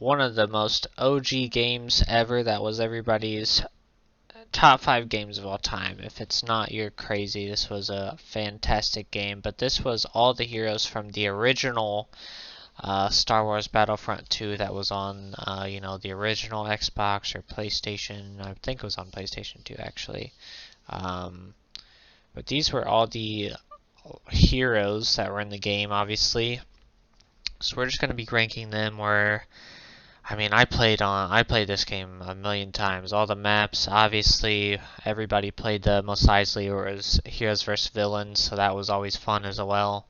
one of the most OG games ever. That was everybody's top 5 games of all time. If it's not, you're crazy. This was a fantastic game. But this was all the heroes from the original Star Wars Battlefront 2 that was on, the original Xbox or PlayStation. I think it was on PlayStation 2, actually. But these were all the heroes that were in the game, obviously. So we're just going to be ranking them where, I played this game a million times. All the maps, obviously, everybody played the Mos Eisley, or as heroes versus villains, so that was always fun as well.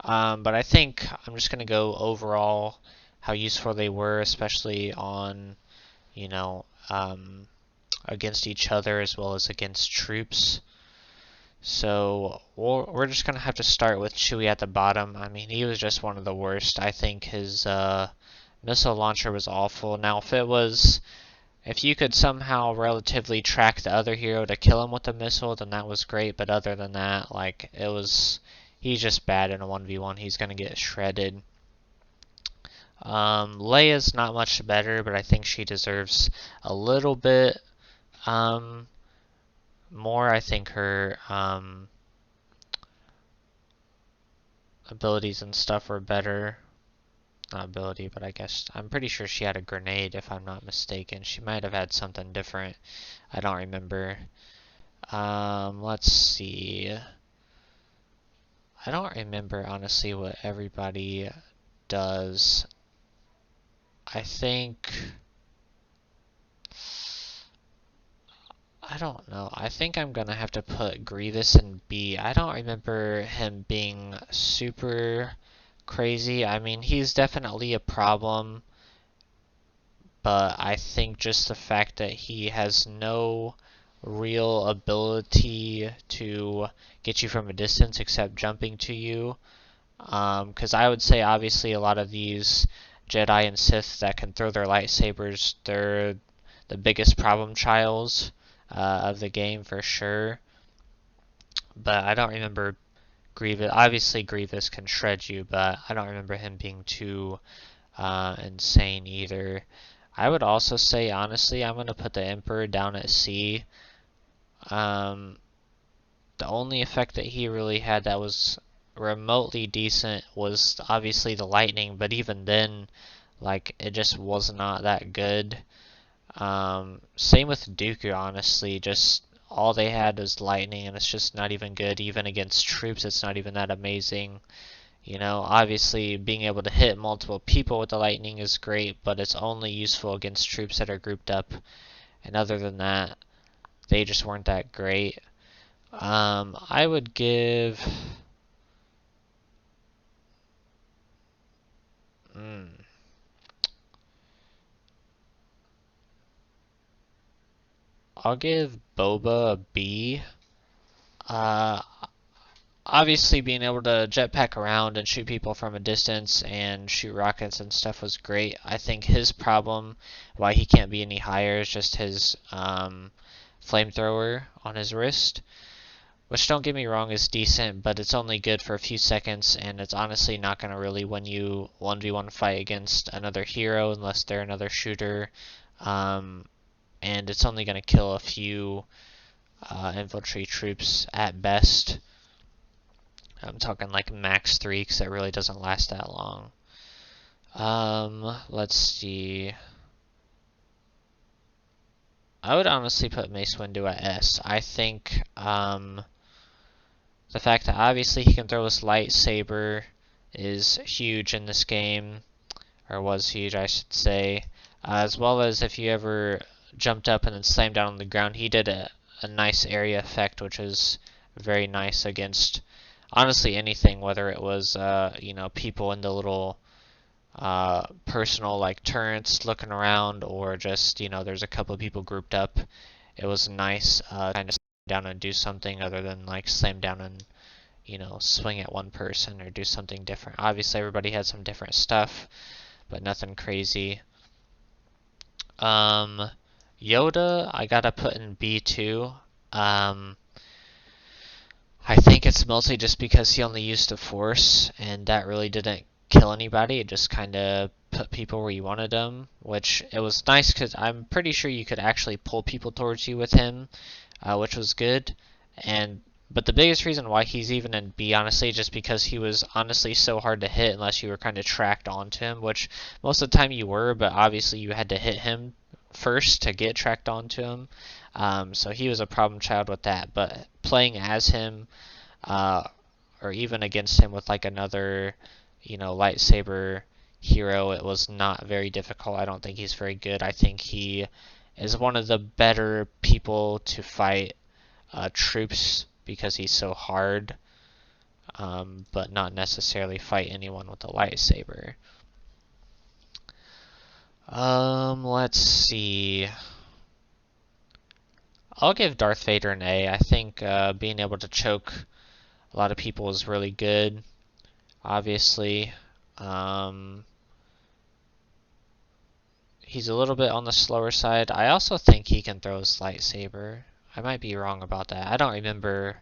But I think I'm just going to go overall how useful they were, especially on, against each other as well as against troops. So we're just going to have to start with Chewie at the bottom. He was just one of the worst. I think his missile launcher was awful. Now, if you could somehow relatively track the other hero to kill him with the missile, then that was great. But other than that, he's just bad in a 1v1. He's going to get shredded. Leia's not much better, but I think she deserves a little bit more. I think her abilities and stuff were better. Not ability, but I guess I'm pretty sure she had a grenade, if I'm not mistaken. She might have had something different. I don't remember. Let's see. I don't remember, honestly, what everybody does. I don't know. I think I'm gonna have to put Grievous in B. I don't remember him being super crazy. He's definitely a problem, but I think just the fact that he has no real ability to get you from a distance except jumping to you. Because I would say, obviously, a lot of these Jedi and Sith that can throw their lightsabers, they're the biggest problem childs of the game for sure. But I don't remember Grievous. Obviously, Grievous can shred you, but I don't remember him being too insane either. I would also say, honestly, I'm going to put the Emperor down at C. The only effect that he really had that was remotely decent was obviously the lightning, but even then, it just was not that good. Same with Dooku, honestly. Just all they had was lightning, and it's just not even good. Even against troops, it's not even that amazing. Obviously being able to hit multiple people with the lightning is great, but it's only useful against troops that are grouped up. And other than that, they just weren't that great. I would give... I'll give Boba a B. Obviously being able to jetpack around and shoot people from a distance and shoot rockets and stuff was great. I think his problem, why he can't be any higher, is just his flamethrower on his wrist. Which, don't get me wrong, is decent, but it's only good for a few seconds, and it's honestly not going to really win you 1v1 fight against another hero unless they're another shooter. And it's only going to kill a few infantry troops at best. I'm talking like max 3, because it really doesn't last that long. Let's see. I would honestly put Mace Windu at S. I think the fact that obviously he can throw his lightsaber is huge in this game, or was huge, I should say. As well as if you ever jumped up and then slammed down on the ground, he did a nice area effect, which is very nice against honestly anything, whether it was people in the little personal turrets looking around, or just there's a couple of people grouped up. It was nice kind of slam down and do something other than slam down and swing at one person or do something different. Obviously everybody had some different stuff, but nothing crazy. Yoda, I gotta put in B2. I think it's mostly just because he only used the Force, and that really didn't kill anybody. It just kind of put people where you wanted them, which it was nice because I'm pretty sure you could actually pull people towards you with him, which was good. But the biggest reason why he's even in B, honestly, just because he was honestly so hard to hit unless you were kind of tracked onto him, which most of the time you were, but obviously you had to hit him first to get tracked onto him. So he was a problem child with that. But playing as him, or even against him with like another, lightsaber hero, it was not very difficult. I don't think he's very good. I think he is one of the better people to fight troops because he's so hard, but not necessarily fight anyone with a lightsaber. Let's see. I'll give Darth Vader an A. I think being able to choke a lot of people is really good, obviously. He's a little bit on the slower side. I also think he can throw his lightsaber. I might be wrong about that. I don't remember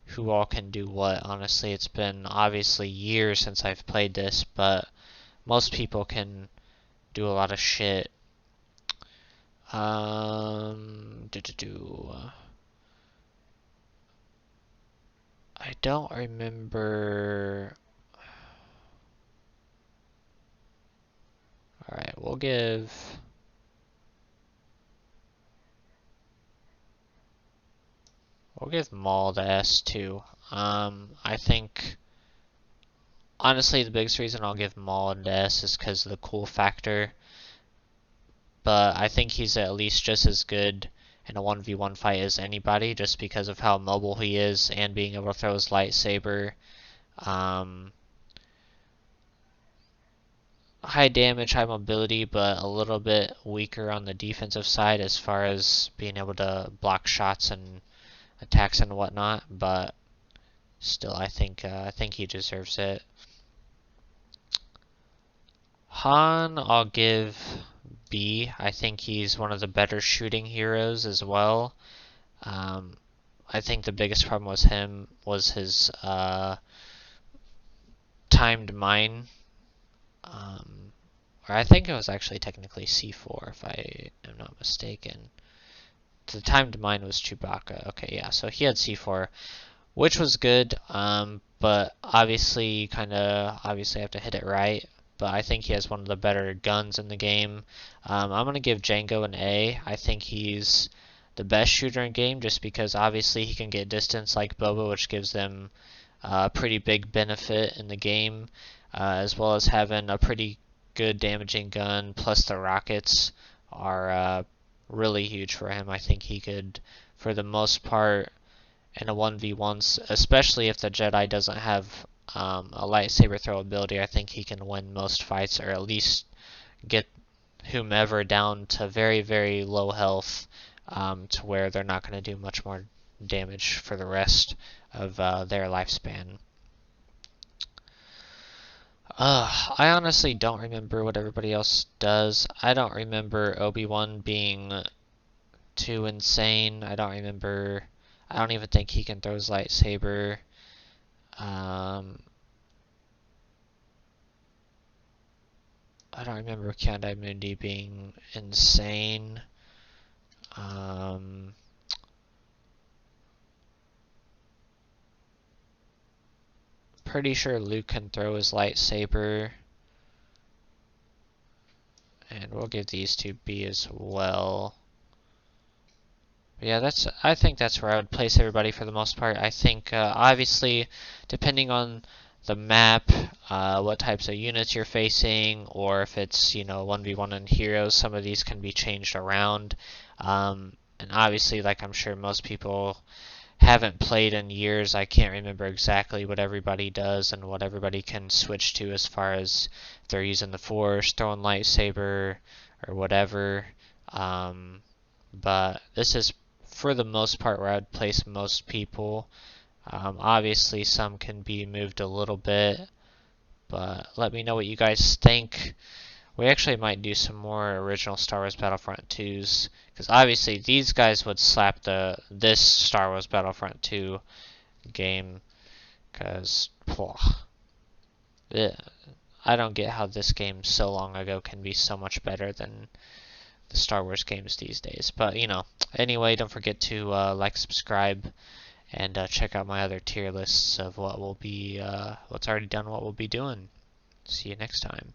who all can do what, honestly. It's been obviously years since I've played this, but most people can do a lot of shit. I don't remember. Alright, we'll give Maul the S too. I think honestly the biggest reason I'll give Maul the S is because of the cool factor. But I think he's at least just as good in a 1v1 fight as anybody, just because of how mobile he is and being able to throw his lightsaber. High damage, high mobility, but a little bit weaker on the defensive side as far as being able to block shots and attacks and whatnot. But still, I think he deserves it. Han, I'll give B. I think he's one of the better shooting heroes as well. I think the biggest problem with him was his timed mine. Or I think it was actually technically C4 if I am not mistaken. The timed mine was Chewbacca. Okay, yeah, so he had C4, which was good, but obviously have to hit it right. But I think he has one of the better guns in the game. I'm going to give Django an A. I think he's the best shooter in the game just because obviously he can get distance like Boba, which gives them a pretty big benefit in the game, as well as having a pretty good damaging gun, plus the rockets are really huge for him. I think he could, for the most part, in a 1v1, especially if the Jedi doesn't have a lightsaber throw ability, I think he can win most fights, or at least get whomever down to very, very low health, to where they're not going to do much more damage for the rest of their lifespan. I honestly don't remember what everybody else does. I don't remember Obi-Wan being too insane. I don't even think he can throw his lightsaber. I don't remember Kyandai Mundi being insane. Pretty sure Luke can throw his lightsaber. And we'll give these two B as well. But yeah, I think that's where I would place everybody for the most part. I think obviously, depending on the map, what types of units you're facing, or if it's 1v1 in heroes, some of these can be changed around. And obviously, like I'm sure most people haven't played in years, I can't remember exactly what everybody does and what everybody can switch to as far as if they're using the Force, throwing lightsaber, or whatever. But this is for the most part where I'd place most people. Obviously some can be moved a little bit, but let me know what you guys think. We actually might do some more original Star Wars Battlefront 2s, because obviously these guys would slap this Star Wars Battlefront 2 game, because I don't get how this game so long ago can be so much better than the Star Wars games these days. But, you know, anyway, don't forget to like, subscribe, and check out my other tier lists of what will be, what's already done, what we'll be doing. See you next time.